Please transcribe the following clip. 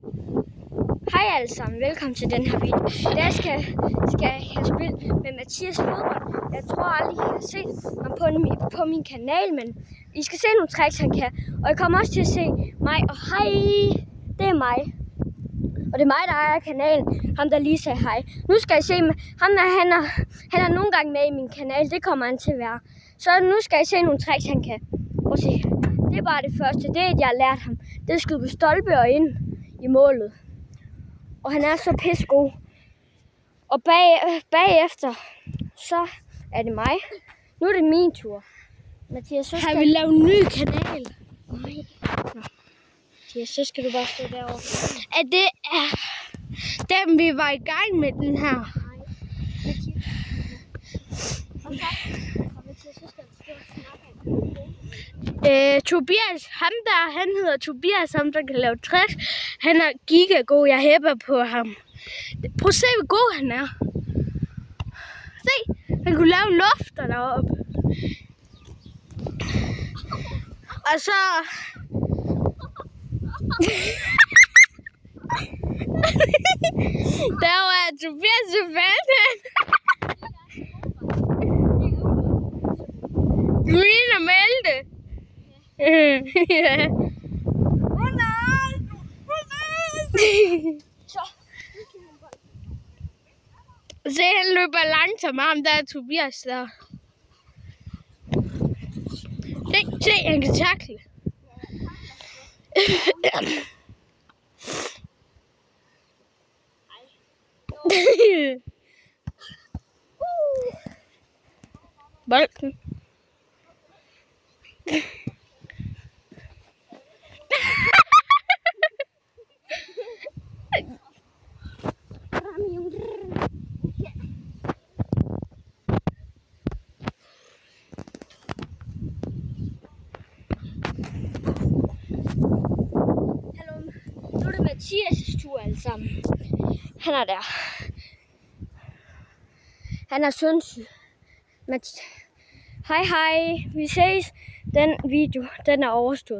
Hej alle sammen, velkommen til den her video. I dag skal jeg spille med Mathias fodbold. Jeg tror aldrig, I har set ham på min kanal, men I skal se nogle tricks, han kan. Og I kommer også til at se mig, og hej, det er mig. Og det er mig, der ejer kanalen, ham der lige sagde hej. Nu skal I se, ham der, han er nogle gange med i min kanal, det kommer han til at være. Så nu skal I se nogle tricks, han kan. Prøv at se. Det er bare det første, det er, jeg har lært ham. Det er at skyde på stolpe og ind i målet. Og han er så pissegod. Og bagefter, så er det mig. Nu er det min tur. Mathias, så skal han vil lave en ny kanal. Nej. Nå. Mathias, så skal du bare stå derovre. Er det dem, vi var i gang med den her? Nej. Mathias, så skal du stå og snakke. Tobias, han hedder Tobias, ham der kan lave tricks. Han er gigagod, jeg hæpper på ham. Prøv at se, hvor god han er. Se, han kunne lave lufter deroppe. Og så... der var Tobias så fanden. Green og Melde. Ja. Se, han løber langsomt, ham der er Tobias der. Se, han kan takle. Bolden. Nu er det Mathias' tur alle sammen. Han er der. Han er sindssyg. Hej hej, vi ses. Den video, den er overstået.